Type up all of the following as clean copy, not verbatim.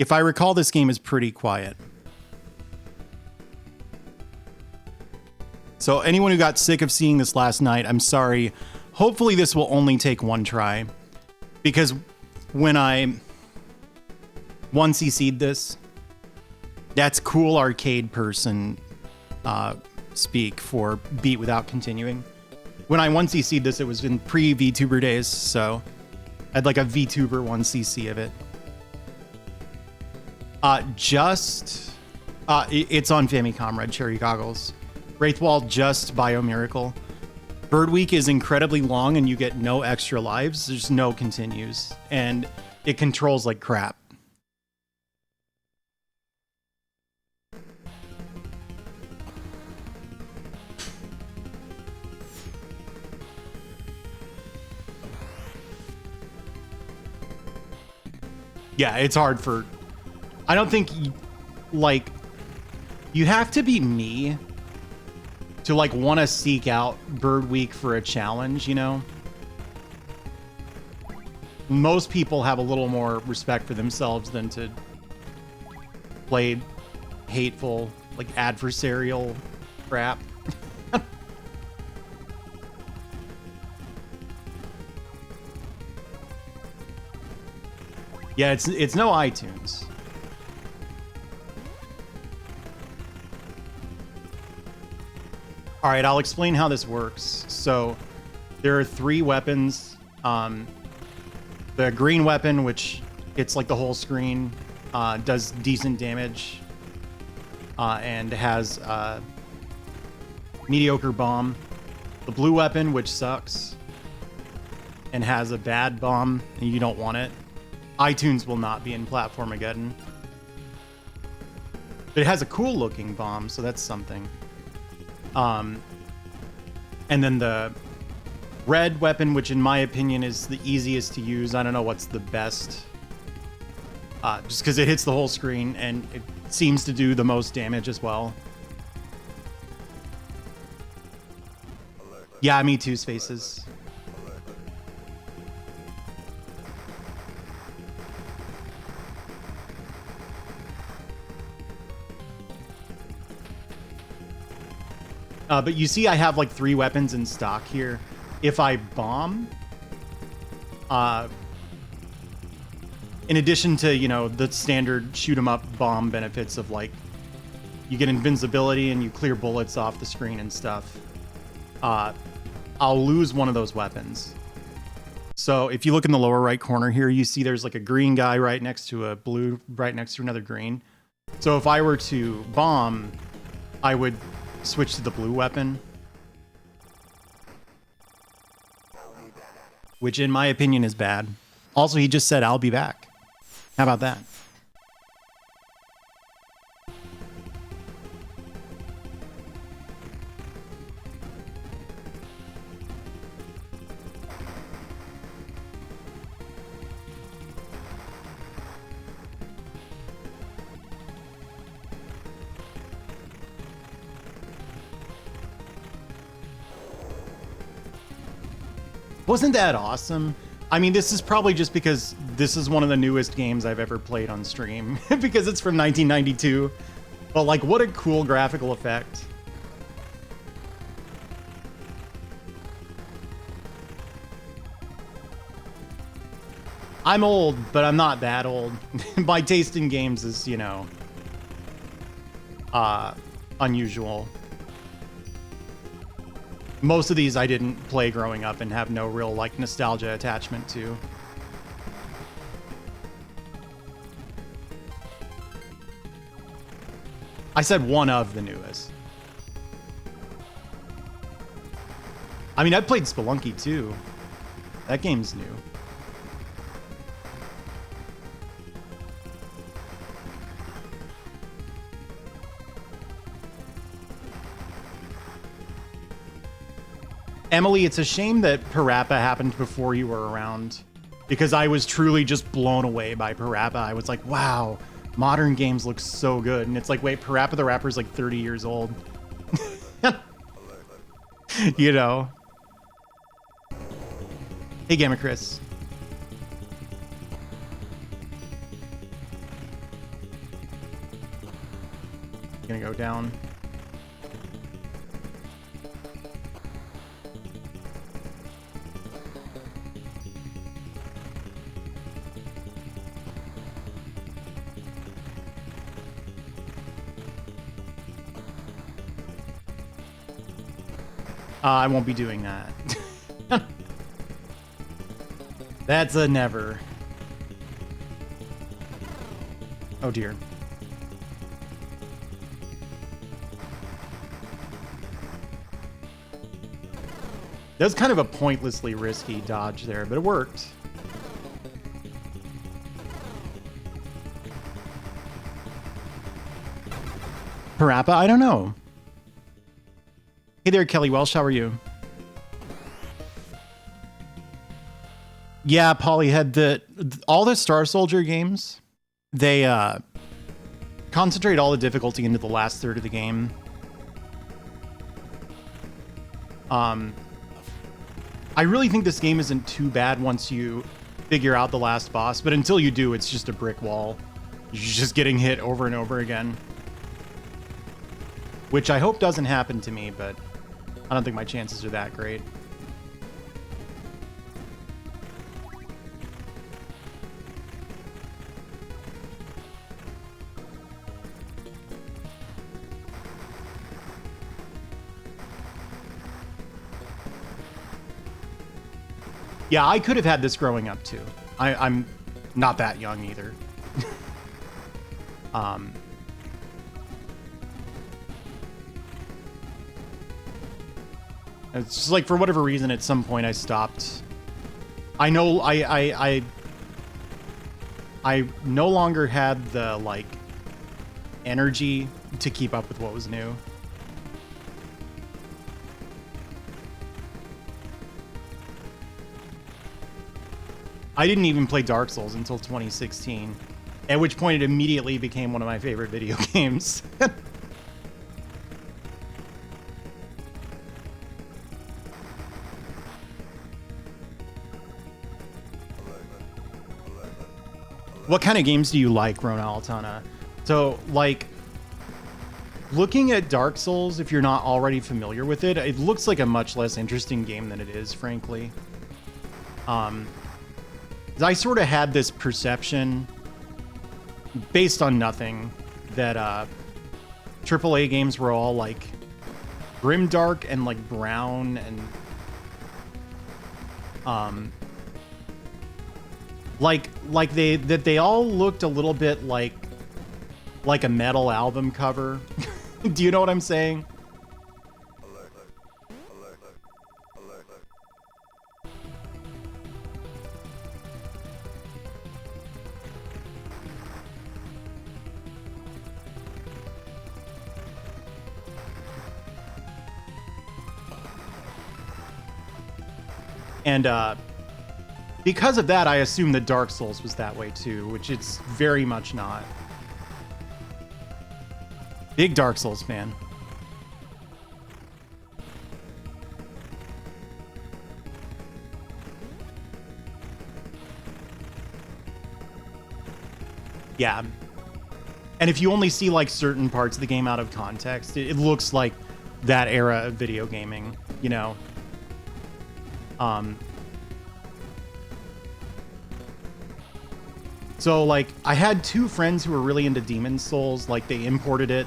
If I recall, this game is pretty quiet. So anyone who got sick of seeing this last night, I'm sorry. Hopefully this will only take one try. Because when I 1cc'd this, that's cool arcade person speak for beat without continuing. When I 1cc'd this, it was in pre-VTuber days, so I had like a VTuber 1cc of it. It's on Famicom Red Cherry Goggles. Wraithwall just Biomiracle. Bird Week is incredibly long and you get no extra lives. There's no continues. And it controls like crap. Yeah, it's hard for... I don't think, like, you have to be me to, like, want to seek out Bird Week for a challenge, you know? Most people have a little more respect for themselves than to play hateful, like, adversarial crap. Yeah, it's no iTunes. All right, I'll explain how this works. So there are 3 weapons. The green weapon, which hits like the whole screen, does decent damage, and has a mediocre bomb. The blue weapon, which sucks, and has a bad bomb, and you don't want it. iTunes will not be in Platformageddon. But it has a cool looking bomb, so that's something. And then the red weapon, which in my opinion is the easiest to use. I don't know what's the best. Just because it hits the whole screen and it seems to do the most damage as well. Yeah, me too, Spaces. But you see I have like 3 weapons in stock here. If I bomb, in addition to, you know, the standard shoot 'em up bomb benefits of like, you get invincibility and you clear bullets off the screen and stuff, I'll lose one of those weapons. So if you look in the lower right corner here, you see there's like a green guy right next to a blue, right next to another green. So if I were to bomb, I would switch to the blue weapon, which in my opinion is bad. Also, he just said, "I'll be back." How about that? Wasn't that awesome? I mean, this is probably just because this is one of the newest games I've ever played on stream because it's from 1992. But like, what a cool graphical effect. I'm old, but I'm not that old. My taste in games is, you know, unusual. Most of these I didn't play growing up and have no real, like, nostalgia attachment to. I said one of the newest. I mean, I played Spelunky too. That game's new. Emily, it's a shame that Parappa happened before you were around, because I was truly just blown away by Parappa. I was like, wow, modern games look so good. And it's like, wait, Parappa the Rapper's like 30 years old. You know? Hey, Gamma Chris. gonna go down. I won't be doing that. That's a never. Oh dear. That was kind of a pointlessly risky dodge there, but it worked. Parappa? I don't know. Hey there, Kelly Welsh. How are you? Yeah, Polyhead. All the Star Soldier games, they concentrate all the difficulty into the last third of the game. I really think this game isn't too bad once you figure out the last boss, but until you do, it's just a brick wall. You're just getting hit over and over again. Which I hope doesn't happen to me, but I don't think my chances are that great. Yeah, I could have had this growing up too. I'm not that young either. It's just like, for whatever reason, at some point I stopped. I know I no longer had the like energy to keep up with what was new. I didn't even play Dark Souls until 2016, at which point it immediately became one of my favorite video games. What kind of games do you like, Rona Altana? So, like, looking at Dark Souls, if you're not already familiar with it, it looks like a much less interesting game than it is, frankly. I sort of had this perception, based on nothing, that AAA games were all like grimdark and like brown and like they all looked a little bit like a metal album cover. Do you know what I'm saying? And because of that, I assume that Dark Souls was that way too, which it's very much not. Big Dark Souls fan. Yeah. And if you only see like certain parts of the game out of context, it looks like that era of video gaming, you know? So like I had two friends who were really into Demon's Souls. Like they imported it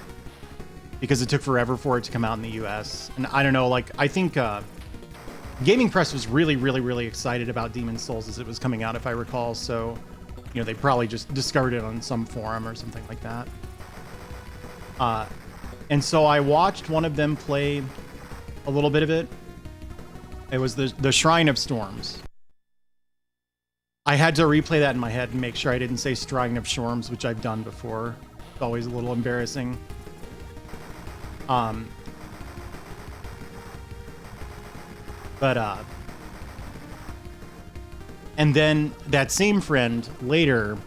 because it took forever for it to come out in the US. And I don't know, like I think Gaming Press was really excited about Demon's Souls as it was coming out, if I recall. So, you know, they probably just discovered it on some forum or something like that. And so I watched one of them play a little bit of it. It was the Shrine of Storms. I had to replay that in my head and make sure I didn't say Shrine of Storms, which I've done before. It's always a little embarrassing. And then that same friend later,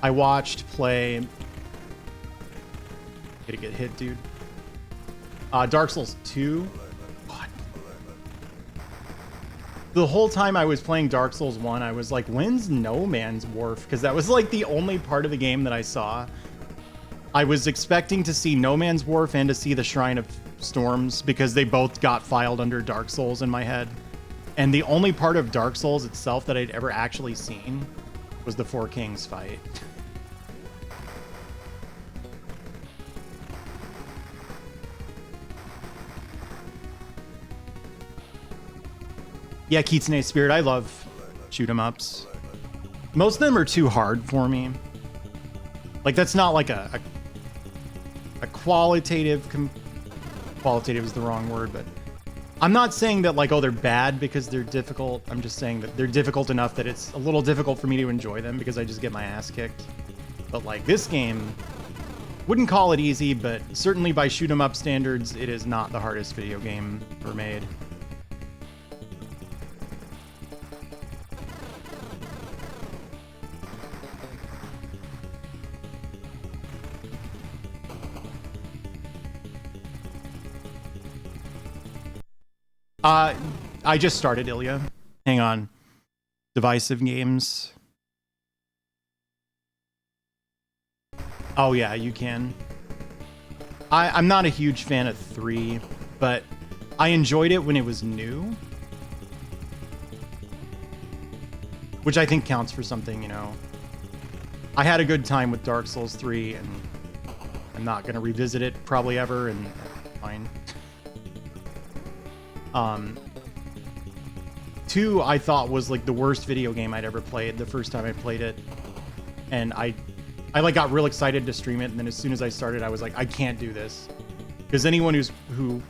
I watched play. Gonna get hit, dude. Dark Souls 2. God. The whole time I was playing Dark Souls 1, I was like, when's No Man's Wharf? Because that was like the only part of the game that I saw. I was expecting to see No Man's Wharf and to see the Shrine of Storms because they both got filed under Dark Souls in my head. And the only part of Dark Souls itself that I'd ever actually seen was the Four Kings fight. Yeah, Kitsune Spirit, I love shoot 'em ups. Most of them are too hard for me. Like, that's not like a qualitative... qualitative is the wrong word, but... I'm not saying that, like, oh, they're bad because they're difficult. I'm just saying that they're difficult enough that it's a little difficult for me to enjoy them because I just get my ass kicked. But, like, this game... wouldn't call it easy, but certainly by shoot 'em up standards, it is not the hardest video game ever made. I just started Ilya. Hang on. Divisive games. Oh yeah, you can. I'm not a huge fan of 3, but I enjoyed it when it was new. Which I think counts for something, you know. I had a good time with Dark Souls 3, and I'm not going to revisit it probably ever, and fine. 2 I thought was like the worst video game I'd ever played the first time I played it. And I like got real excited to stream it, and then as soon as I started I was like, I can't do this. Because anyone who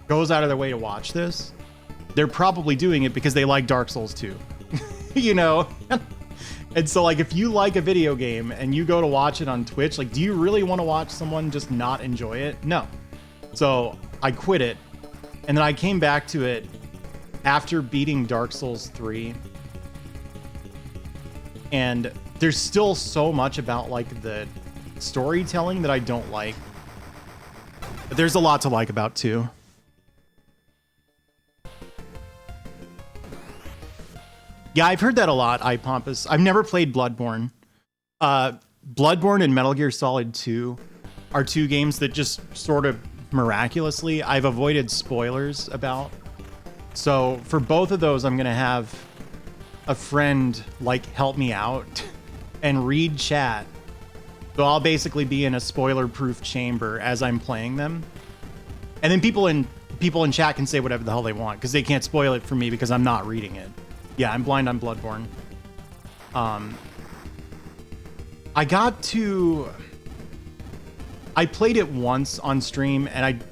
goes out of their way to watch this, they're probably doing it because they like Dark Souls 2. You know? And so like if you like a video game and you go to watch it on Twitch, like do you really want to watch someone just not enjoy it? No. So I quit it. And then I came back to it after beating Dark Souls 3. And there's still so much about like the storytelling that I don't like. But there's a lot to like about 2. Yeah, I've heard that a lot, iPompous. I've never played Bloodborne. Bloodborne and Metal Gear Solid 2 are 2 games that just sort of miraculously I've avoided spoilers about. So for both of those, I'm going to have a friend like help me out and read chat. So I'll basically be in a spoiler-proof chamber as I'm playing them. And then people in chat can say whatever the hell they want because they can't spoil it for me because I'm not reading it. Yeah, I'm blind on Bloodborne. I played it once on stream and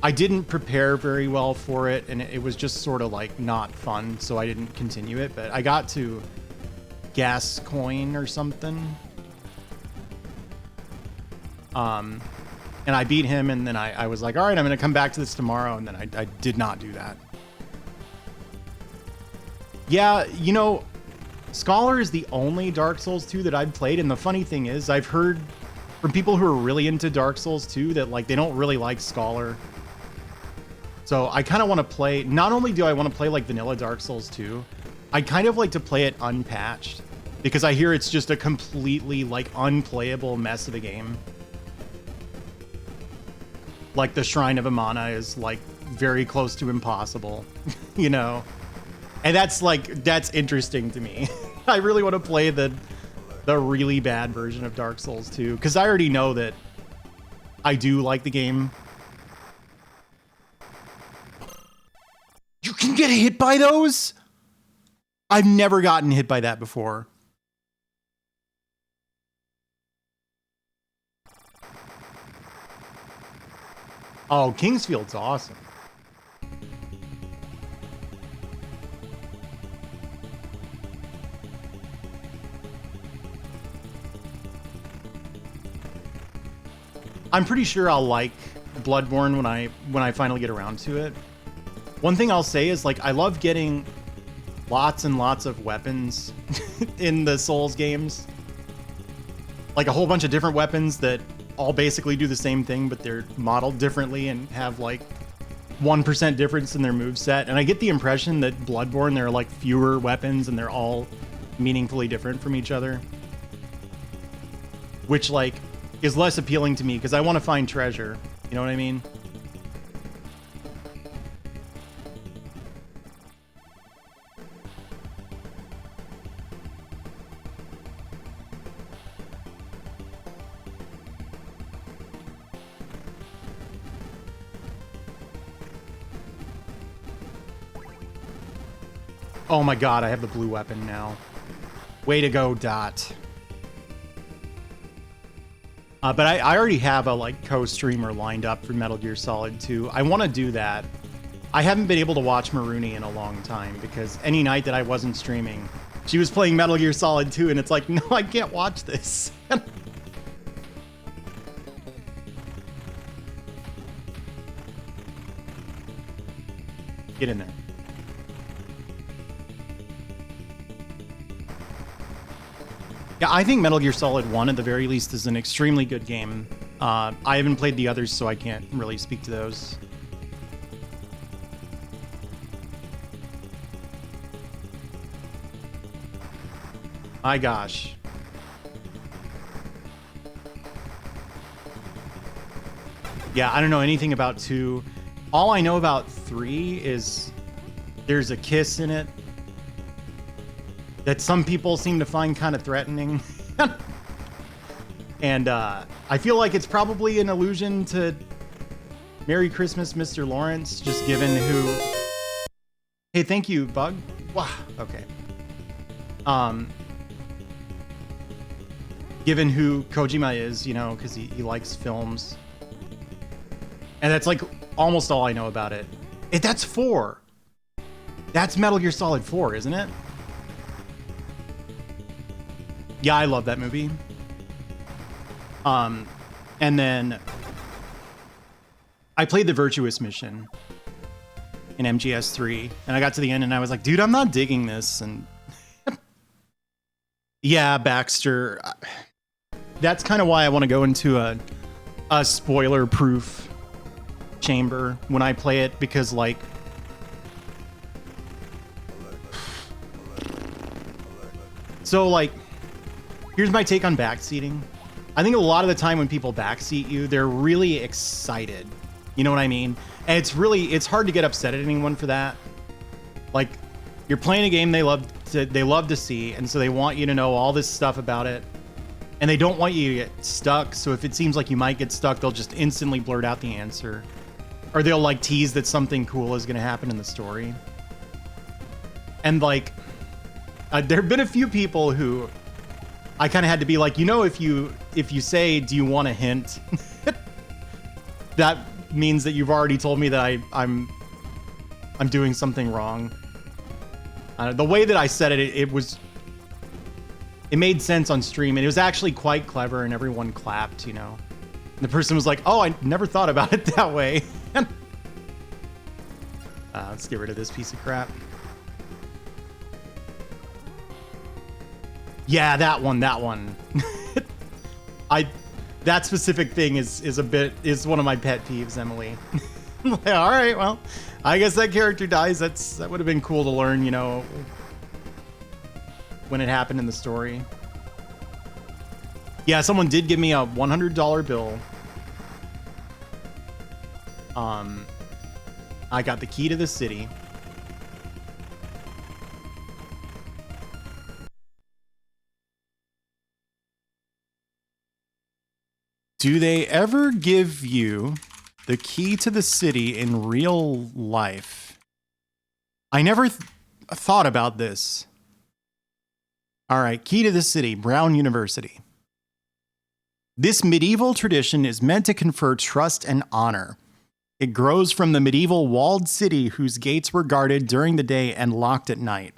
I didn't prepare very well for it, and it was just sort of like not fun, so I didn't continue it. But I got to Gascoigne or something. And I beat him, and then I was like, all right, I'm going to come back to this tomorrow, and then I did not do that. Yeah, you know, Scholar is the only Dark Souls 2 that I've played, and the funny thing is, I've heard from people who are really into Dark Souls 2 that like they don't really like Scholar. So I kind of want to play, not only do I want to play like vanilla Dark Souls 2, I kind of like to play it unpatched because I hear it's just a completely like unplayable mess of a game. Like the Shrine of Amana is like very close to impossible, you know? And that's interesting to me. I really want to play the really bad version of Dark Souls 2 because I already know that I do like the game. You can get hit by those? I've never gotten hit by that before. Oh, Kingsfield's awesome. I'm pretty sure I'll like Bloodborne when I finally get around to it. One thing I'll say is like I love getting lots and lots of weapons in the Souls games. Like a whole bunch of different weapons that all basically do the same thing, but they're modeled differently and have like 1% difference in their moveset. And I get the impression that Bloodborne, there are like fewer weapons and they're all meaningfully different from each other. Which like is less appealing to me because I want to find treasure. You know what I mean? Oh my god, I have the blue weapon now. Way to go, Dot. But I already have a like co-streamer lined up for Metal Gear Solid 2. I want to do that. I haven't been able to watch Maruni in a long time because any night that I wasn't streaming, she was playing Metal Gear Solid 2 and it's like, no, I can't watch this. Get in there. Yeah, I think Metal Gear Solid 1 at the very least is an extremely good game. I haven't played the others, so I can't really speak to those. My gosh. Yeah, I don't know anything about 2. All I know about 3 is there's a kiss in it that some people seem to find kind of threatening. And I feel like it's probably an allusion to Merry Christmas, Mr. Lawrence, just given who... Hey, thank you, Bug. Wow, okay. Given who Kojima is, you know, because he likes films. And that's like almost all I know about it. That's 4. That's Metal Gear Solid 4, isn't it? Yeah, I love that movie. And then I played the Virtuous mission in MGS3, and I got to the end and I was like, dude, I'm not digging this. And yeah, Baxter, that's kind of why I want to go into a spoiler-proof chamber when I play it, because like so like here's my take on backseating. I think a lot of the time when people backseat you, they're really excited. You know what I mean? And it's hard to get upset at anyone for that. Like, you're playing a game they love to see, and so they want you to know all this stuff about it. And they don't want you to get stuck, so if it seems like you might get stuck, they'll just instantly blurt out the answer. Or they'll like tease that something cool is going to happen in the story. And like, there have been a few people who I kind of had to be like, you know, if you say, do you want a hint? That means that you've already told me that I'm doing something wrong. The way that I said it, it made sense on stream, and it was actually quite clever, and everyone clapped, you know. And the person was like, oh, I never thought about it that way. Let's get rid of this piece of crap. Yeah, that one. That specific thing is one of my pet peeves, Emily. Like, all right, well, I guess that character dies. That would have been cool to learn, you know, when it happened in the story. Yeah, someone did give me a $100 bill. I got the key to the city. Do they ever give you the key to the city in real life? I never thought about this. All right, key to the city, Brown University. This medieval tradition is meant to confer trust and honor. It grows from the medieval walled city whose gates were guarded during the day and locked at night.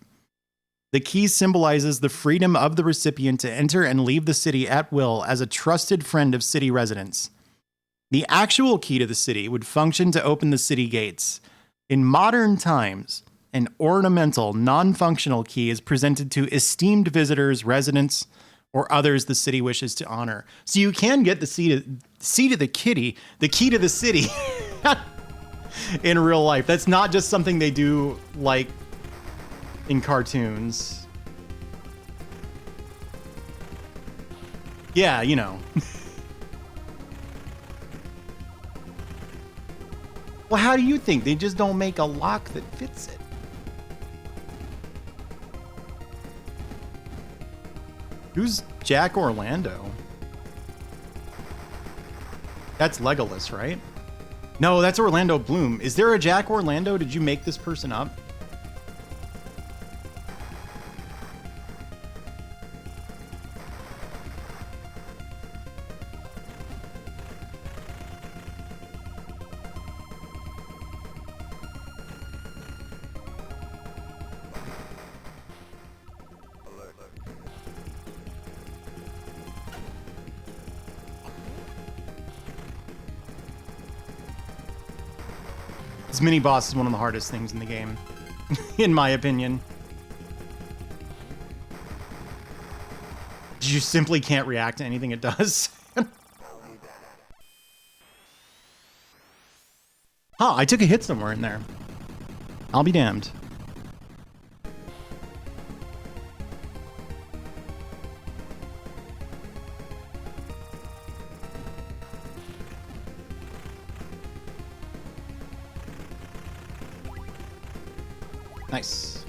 The key symbolizes the freedom of the recipient to enter and leave the city at will as a trusted friend of city residents. The actual key to the city would function to open the city gates. In modern times, an ornamental, non-functional key is presented to esteemed visitors, residents, or others the city wishes to honor. So you can get the key to the key to the city in real life. That's not just something they do like in cartoons. Yeah, you know. Well, how do you think? They just don't make a lock that fits it. Who's Jack Orlando? That's Legolas, right? No, that's Orlando Bloom. Is there a Jack Orlando? Did you make this person up? This mini boss is one of the hardest things in the game, in my opinion. You simply can't react to anything it does. Huh, I took a hit somewhere in there. I'll be damned. Nice.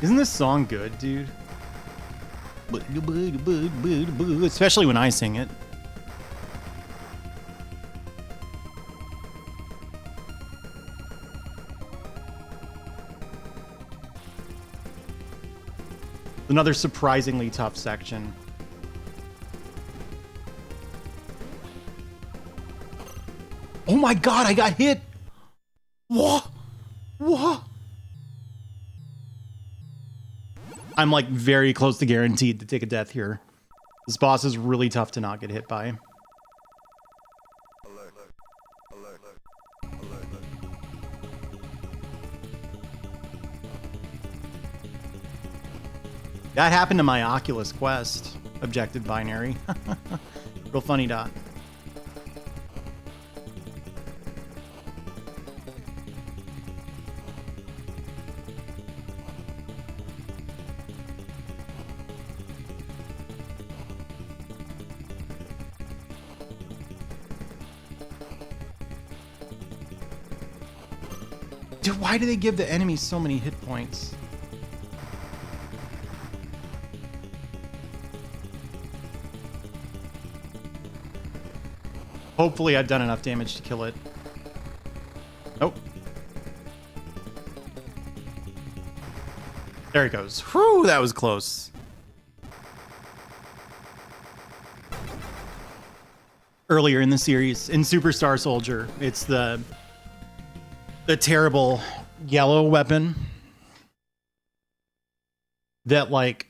Isn't this song good, dude? Especially when I sing it. Another surprisingly tough section. Oh my god, I got hit! What? What? I'm like very close to guaranteed to take a death here. This boss is really tough to not get hit by. That happened to my Oculus Quest. Objective binary. Real funny dot. Dude, why do they give the enemy so many hit points? Hopefully I've done enough damage to kill it. Nope. There it goes. Whew, that was close. Earlier in the series, in Superstar Soldier, it's the terrible yellow weapon that, like,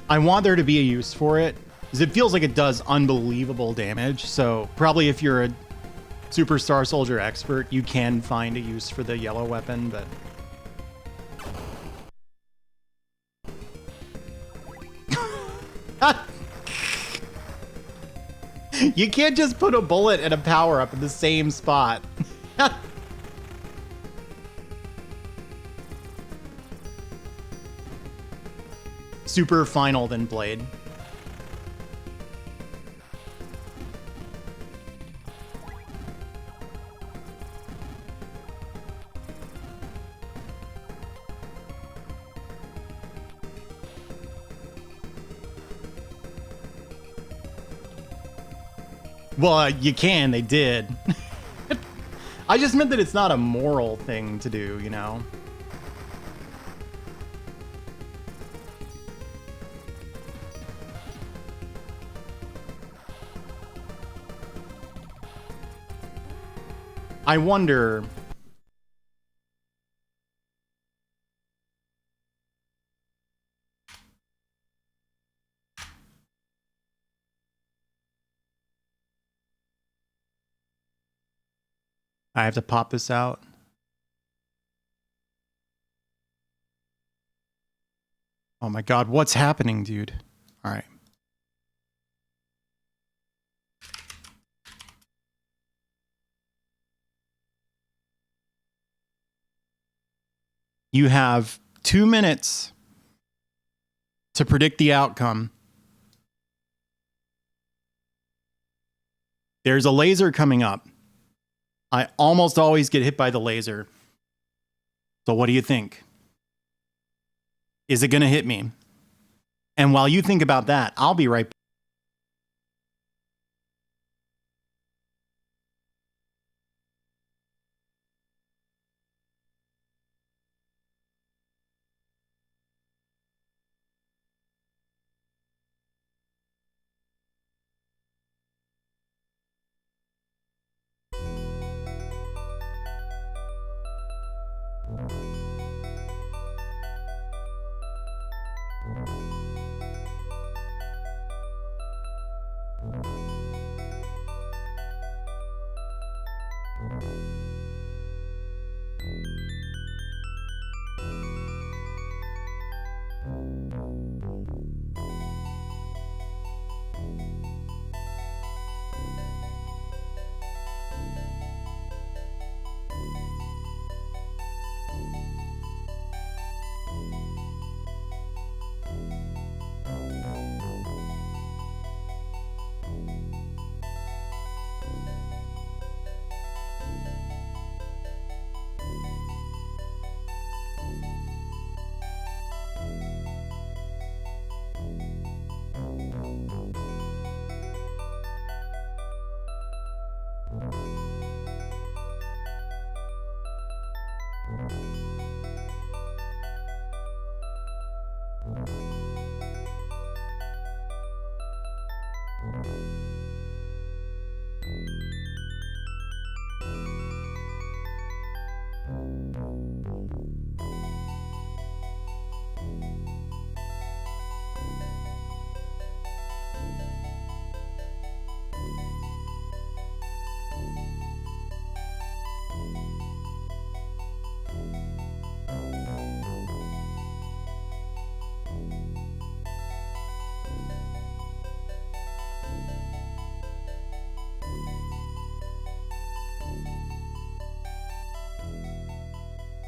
I want there to be a use for it because it feels like it does unbelievable damage. So probably if you're a Superstar Soldier expert, you can find a use for the yellow weapon, but you can't just put a bullet and a power up in the same spot. Super final than Blade. Well, you can, they did. I just meant that it's not a moral thing to do, you know? I wonder... I have to pop this out. Oh my God, what's happening, dude? All right. You have 2 minutes to predict the outcome. There's a laser coming up. I almost always get hit by the laser. So what do you think? Is it going to hit me? And while you think about that, I'll be right back.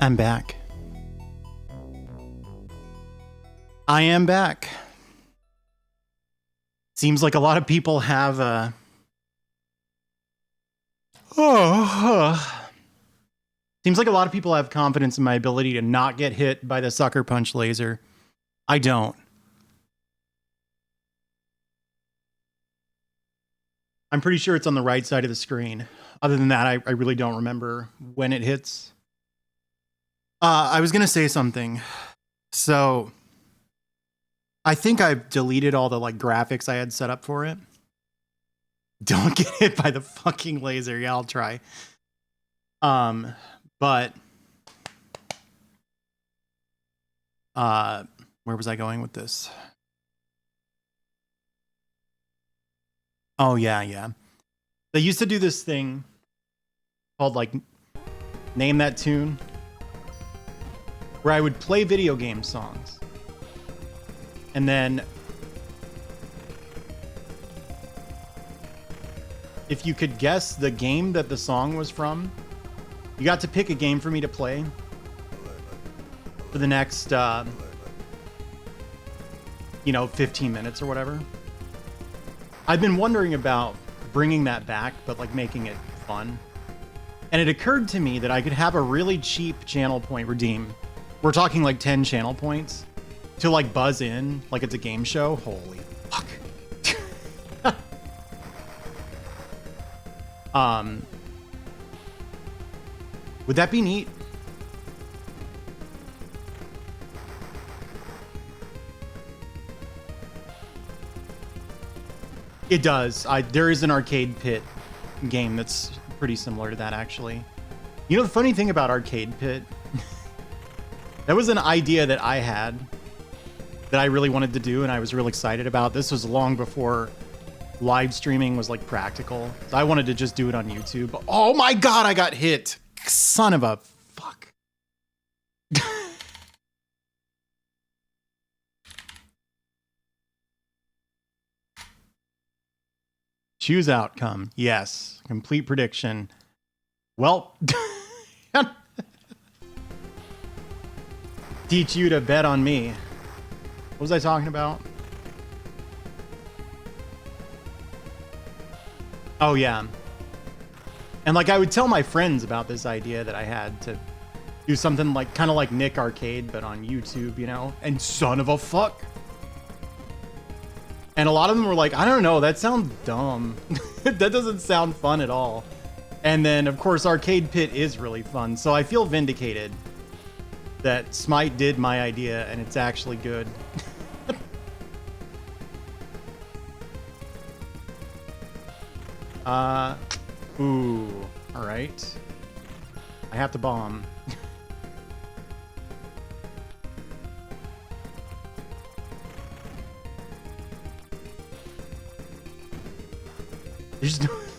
I'm back. I am back. Seems like a lot of people have seems like a lot of people have confidence in my ability to not get hit by the sucker punch laser. I don't. I'm pretty sure it's on the right side of the screen. Other than that, I really don't remember when it hits. I was going to say something. So I think I've deleted all the like graphics I had set up for it. Don't get hit by the fucking laser. Yeah, I'll try. But where was I going with this? Oh yeah. They used to do this thing called like Name That Tune, where I would play video game songs. And then if you could guess the game that the song was from, you got to pick a game for me to play for the next 15 minutes or whatever. I've been wondering about bringing that back, but like making it fun. And it occurred to me that I could have a really cheap channel point redeem. We're talking like 10 channel points to like buzz in like it's a game show. Holy fuck. Would that be neat? It does. There is an Arcade Pit game that's pretty similar to that, actually. You know, the funny thing about Arcade Pit, that was an idea that I had that I really wanted to do and I was real excited about. This was long before live streaming was like practical. So I wanted to just do it on YouTube. Oh my God, I got hit. Son of a fuck. Choose outcome. Yes. Complete prediction. Well, teach you to bet on me. What was I talking about? Oh, yeah. And like I would tell my friends about this idea that I had to do something like kind of like Nick Arcade, but on YouTube, you know? And son of a fuck. And a lot of them were like, I don't know, that sounds dumb. That doesn't sound fun at all. And then, of course, Arcade Pit is really fun. So I feel vindicated that Smite did my idea and it's actually good. Ooh, all right. I have to bomb.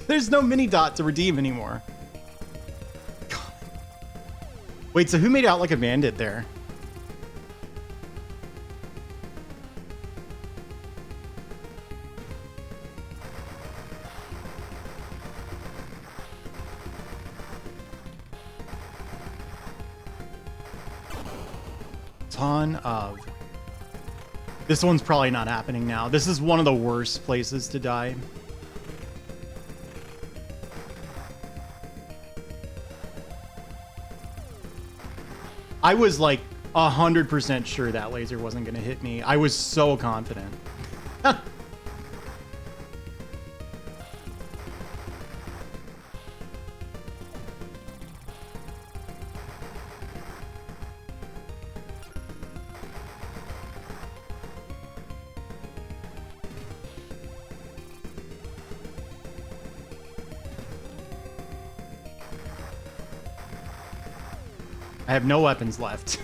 There's no mini dot to redeem anymore. God. Wait, so who made out like a bandit there? Ton of. This one's probably not happening now. This is one of the worst places to die. I was like 100% sure that laser wasn't going to hit me. I was so confident. I have no weapons left.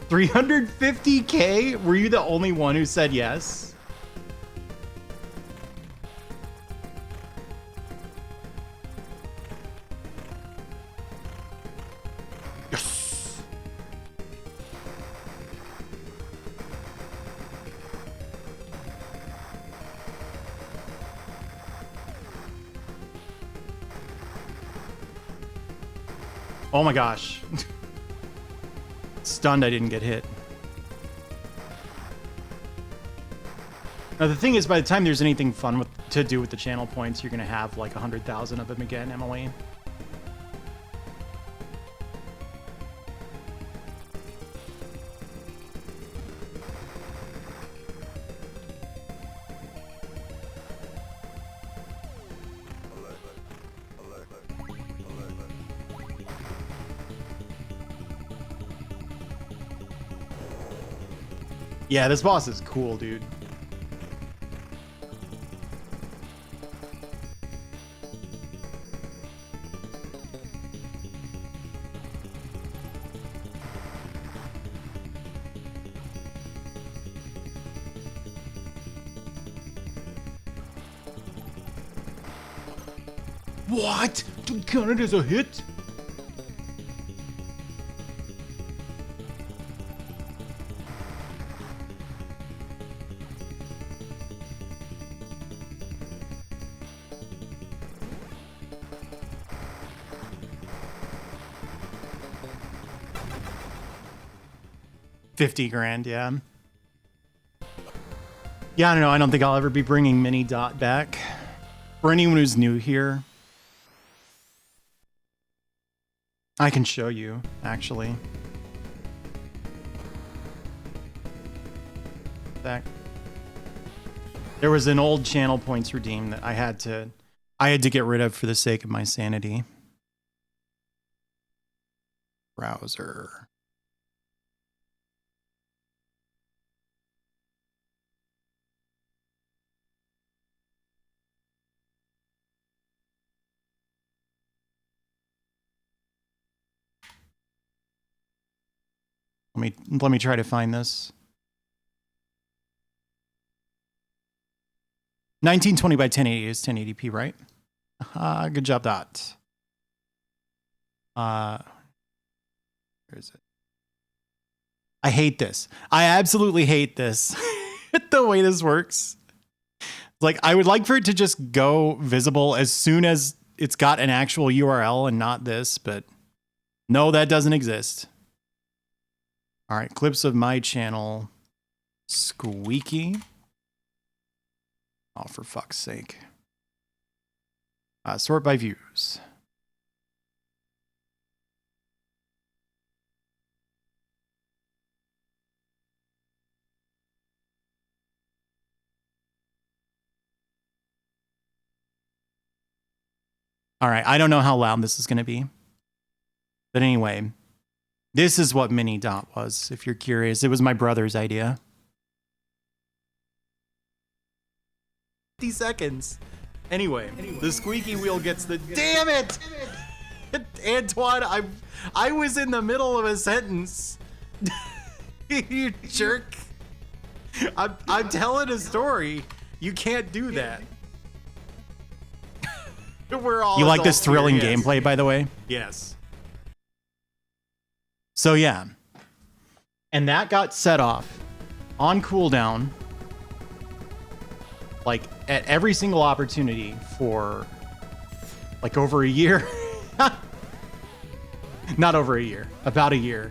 $350K? Were you the only one who said yes? Yes. Oh my gosh. Stunned I didn't get hit. Now the thing is, by the time there's anything fun to do with the channel points, you're gonna have like 100,000 of them again, Emily. Yeah, this boss is cool, dude. What? To count it as a hit? $50,000, yeah. Yeah, I don't know. I don't think I'll ever be bringing Mini Dot back. For anyone who's new here, I can show you, actually. Back. There was an old channel points redeem that I had to get rid of for the sake of my sanity. Browser. Let me try to find this. 1920 by 1080 is 1080p, right? Good job, Dot. Where is it? I hate this. I absolutely hate this. The way this works. Like, I would like for it to just go visible as soon as it's got an actual URL and not this, but no, that doesn't exist. All right, clips of my channel. Squeaky. Oh, for fuck's sake. Sort by views. All right, I don't know how loud this is going to be. But anyway, this is what Mini Dot was, if you're curious. It was my brother's idea. 50 seconds. Anyway, the squeaky wheel gets the... Damn it! Antoine, I was in the middle of a sentence. You jerk. I'm telling a story. You can't do that. We're all... You like this thrilling gameplay, by the way? Yes. So yeah. And that got set off on cooldown, like at every single opportunity for like over a year. Not over a year, about a year.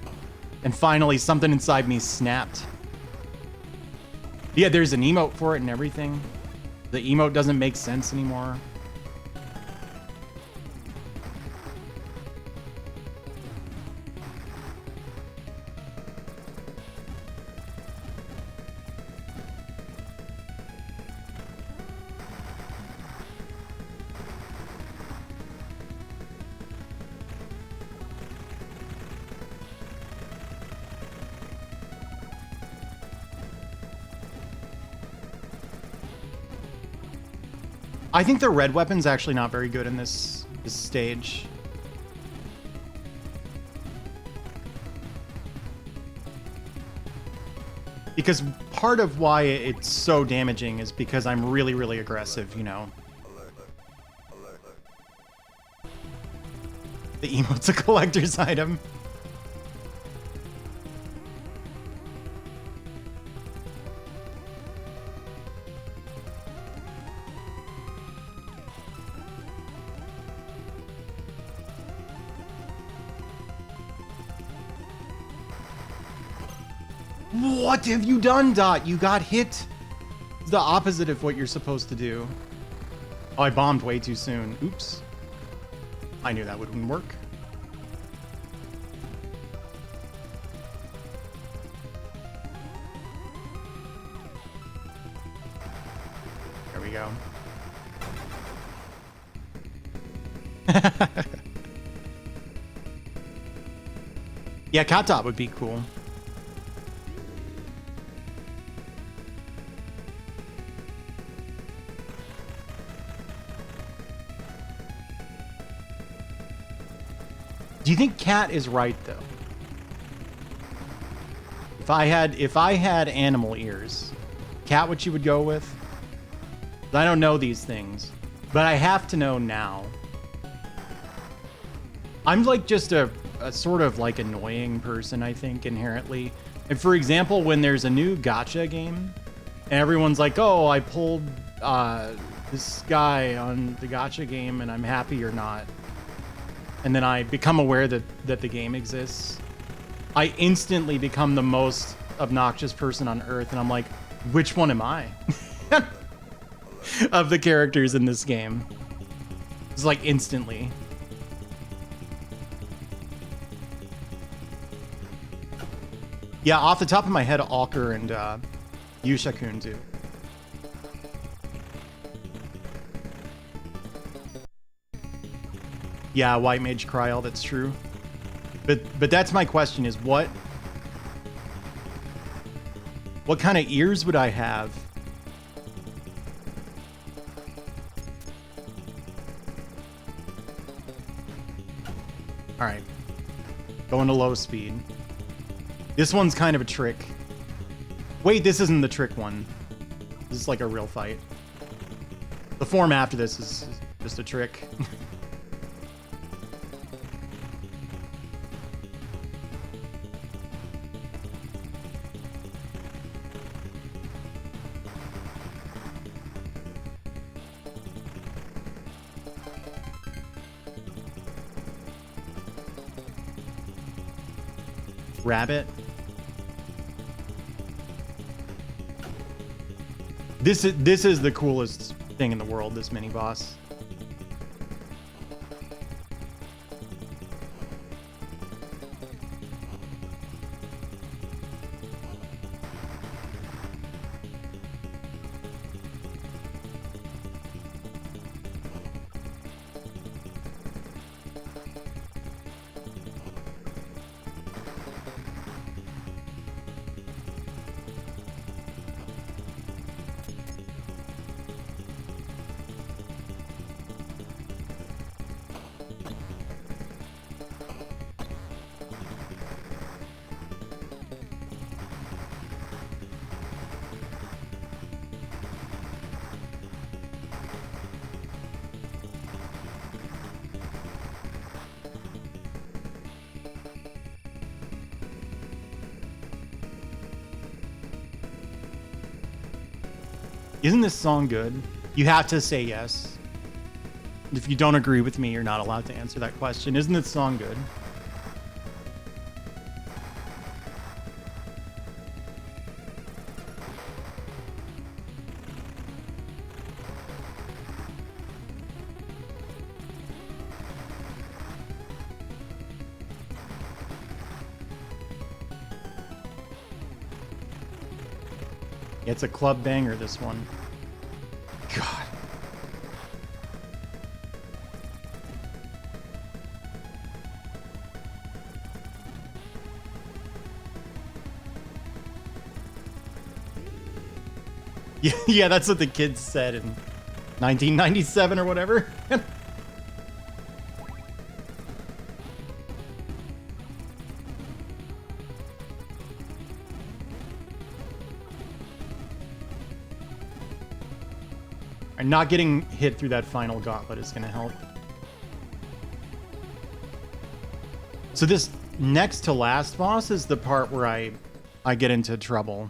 And finally something inside me snapped. Yeah, there's an emote for it and everything. The emote doesn't make sense anymore. I think the red weapon's actually not very good in this stage. Because part of why it's so damaging is because I'm really, really aggressive, you know. The emote's a collector's item. What have you done, Dot? You got hit. It's the opposite of what you're supposed to do. Oh, I bombed way too soon. Oops. I knew that wouldn't work. There we go. Yeah, Cat Dot would be cool. Do you think Cat is right though? If I had animal ears, Cat, what you would go with? I don't know these things, but I have to know now. I'm like just a sort of like annoying person, I think, inherently. And for example, when there's a new gacha game and everyone's like, oh, I pulled this guy on the gacha game and I'm happy or not. And then I become aware that the game exists. I instantly become the most obnoxious person on earth. And I'm like, which one am I? Of the characters in this game. It's like instantly. Yeah, off the top of my head, Alker and Yusha-kun do. Yeah, White Mage Kryl, that's true. But that's my question is what kind of ears would I have? All right. Going to low speed. This one's kind of a trick. Wait, this isn't the trick one. This is like a real fight. The form after this is just a trick. Rabbit. This is the coolest thing in the world, this mini boss. Isn't this song good? You have to say yes. If you don't agree with me, you're not allowed to answer that question. Isn't this song good? It's a club banger, this one. God. Yeah, that's what the kids said in 1997 or whatever. And not getting hit through that final gauntlet is going to help. So this next to last boss is the part where I get into trouble.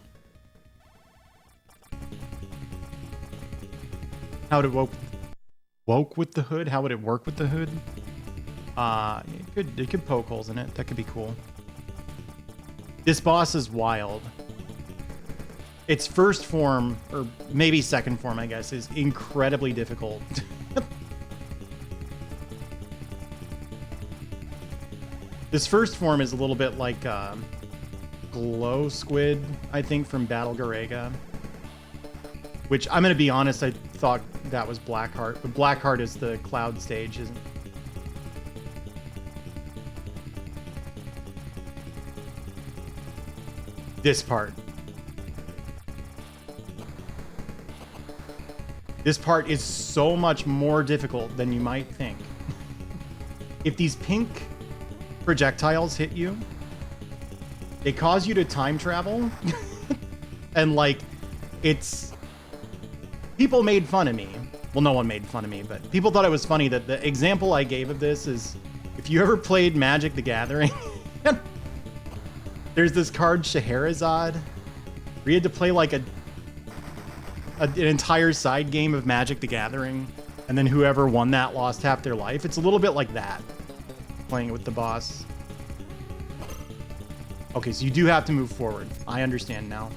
How to woke with the hood? How would it work with the hood? It could poke holes in it. That could be cool. This boss is wild. Its first form, or maybe second form, I guess, is incredibly difficult. This first form is a little bit like Glow Squid, I think, from Battle Garega. Which, I'm going to be honest, I thought that was Blackheart. But Blackheart is the cloud stage, isn't it? This part. This part is so much more difficult than you might think. If these pink projectiles hit you, they cause you to time travel. And like, it's... People made fun of me. Well, no one made fun of me, but people thought it was funny that the example I gave of this is, if you ever played Magic the Gathering, there's this card Scheherazade, where you had to play like an entire side game of Magic the Gathering, and then whoever won that lost half their life. It's a little bit like that, playing it with the boss. Okay, so you do have to move forward. I understand now.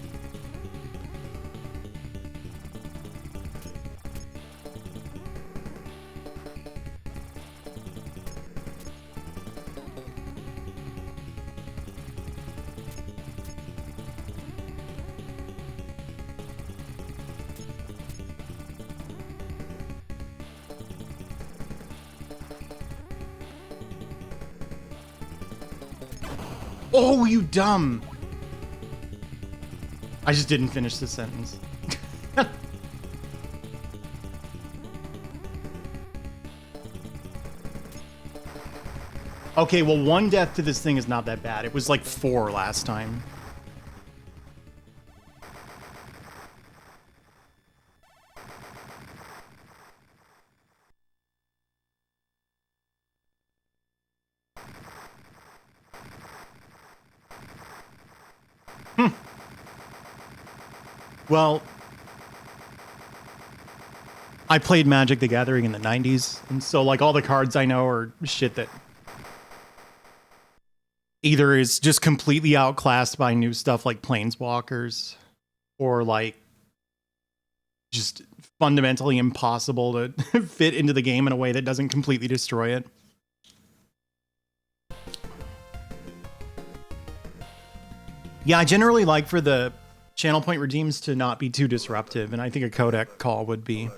Oh, you dumb. I just didn't finish the sentence. Okay, well, one death to this thing is not that bad. It was like 4 last time. Well, I played Magic the Gathering in the 90s, and so like all the cards I know are shit that either is just completely outclassed by new stuff like Planeswalkers, or like just fundamentally impossible to fit into the game in a way that doesn't completely destroy it. Yeah, I generally like for the channel point redeems to not be too disruptive, and I think a codec call would be.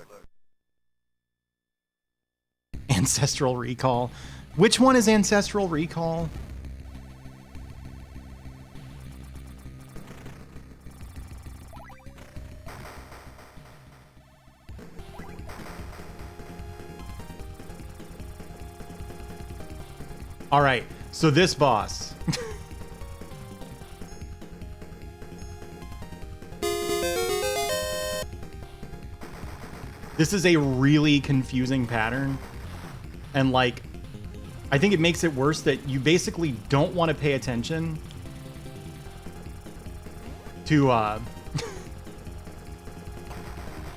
Ancestral Recall. Which one is Ancestral Recall? All right, so this boss. This is a really confusing pattern. And like, I think it makes it worse that you basically don't want to pay attention to,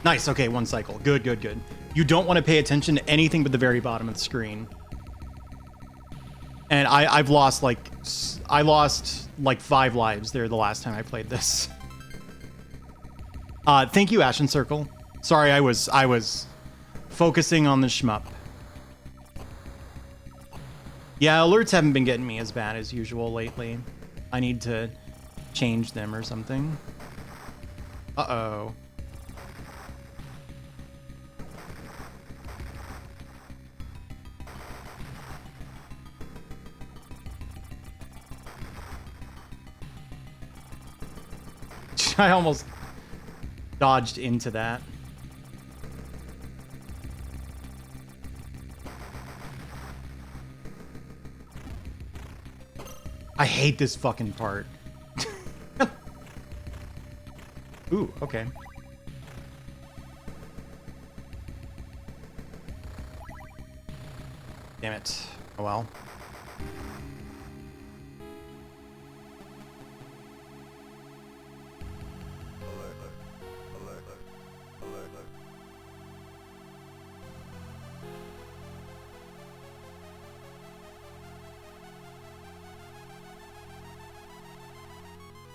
Nice, okay, one cycle. Good, good, good. You don't want to pay attention to anything but the very bottom of the screen. And I lost like 5 lives there the last time I played this. Thank you, Ashen Circle. Sorry, I was focusing on the shmup. Yeah, alerts haven't been getting me as bad as usual lately. I need to change them or something. Uh-oh. I almost dodged into that. I hate this fucking part. Ooh, okay. Damn it. Oh well.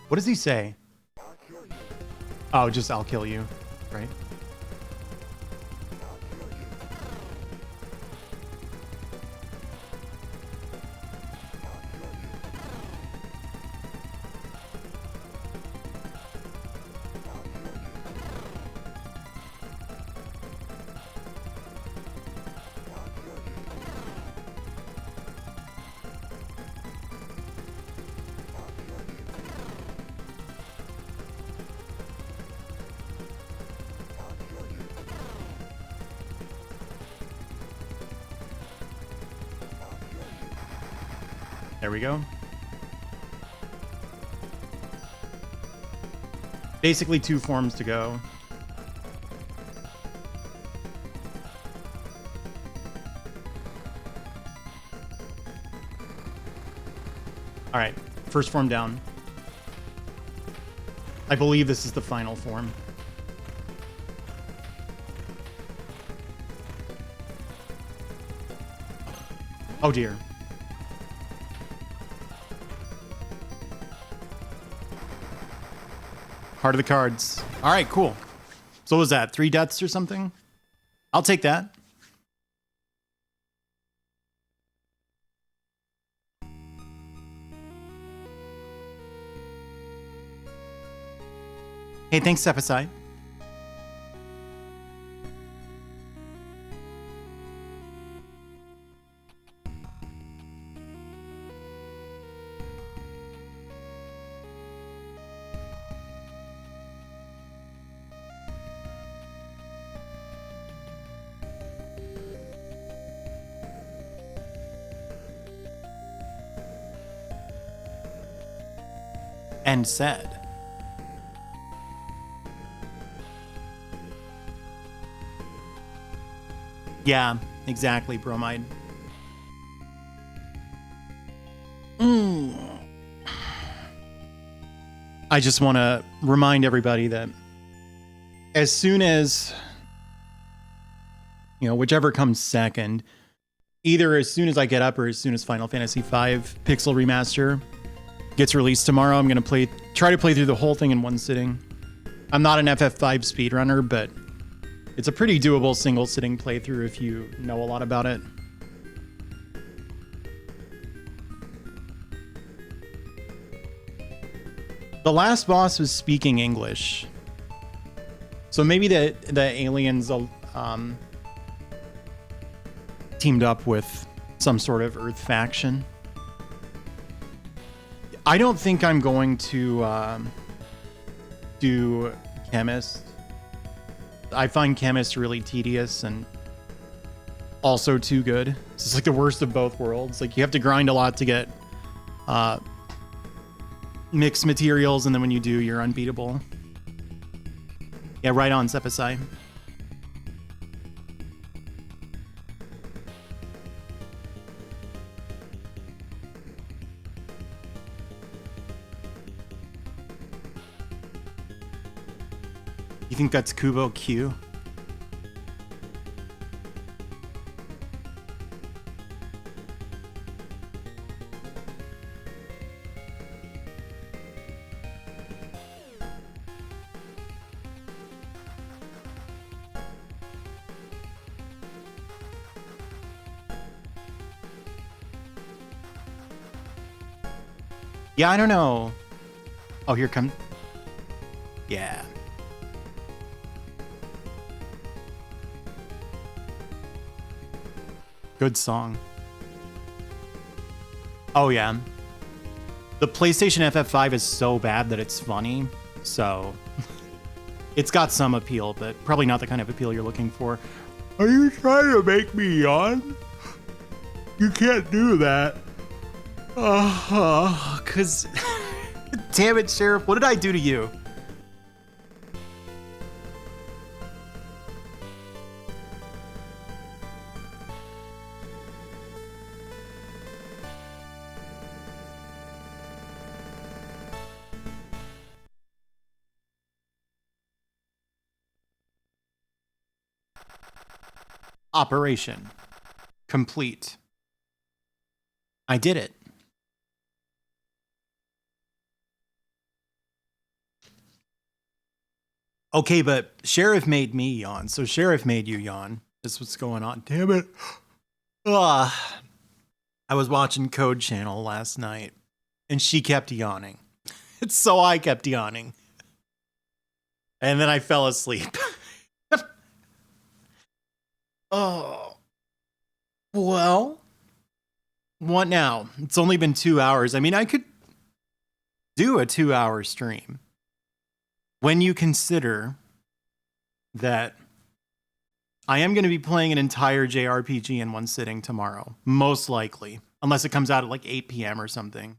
What does he say? Oh, just I'll kill you, right? There we go. Basically 2 forms to go. All right, first form down. I believe this is the final form. Oh dear. Heart of the cards. All right, cool. So what was that 3 deaths or something? I'll take that. Hey, thanks, Cephasite. And said. Yeah, exactly, Bromide. I just want to remind everybody that as soon as, you know, whichever comes second, either as soon as I get up or as soon as Final Fantasy V Pixel Remaster gets released tomorrow, I'm gonna try to play through the whole thing in one sitting. I'm not an FF5 speedrunner, but it's a pretty doable single sitting playthrough if you know a lot about it. The last boss was speaking English, so maybe the aliens teamed up with some sort of Earth faction. I don't think I'm going to do Chemist. I find Chemist really tedious and also too good. It's like the worst of both worlds. Like you have to grind a lot to get mixed materials, and then when you do, you're unbeatable. Yeah, right on, Sepasai. You think that's Kubo Q? Yeah, I don't know. Oh, here come. Yeah. Good song. Oh, yeah. The PlayStation FF5 is so bad that it's funny, so it's got some appeal, but probably not the kind of appeal you're looking for. Are you trying to make me yawn? You can't do that. Cause damn it, Sheriff, what did I do to you? Operation complete. I did it. Okay, but Sheriff made me yawn, so Sheriff made you yawn. That's what's going on. Damn it. Ugh. I was watching Code Channel last night, and she kept yawning. So I kept yawning. And then I fell asleep. Oh. Well, what now? It's only been 2 hours. I mean, I could do a 2-hour stream. When you consider that I am going to be playing an entire JRPG in one sitting tomorrow, most likely, unless it comes out at like 8 p.m. or something.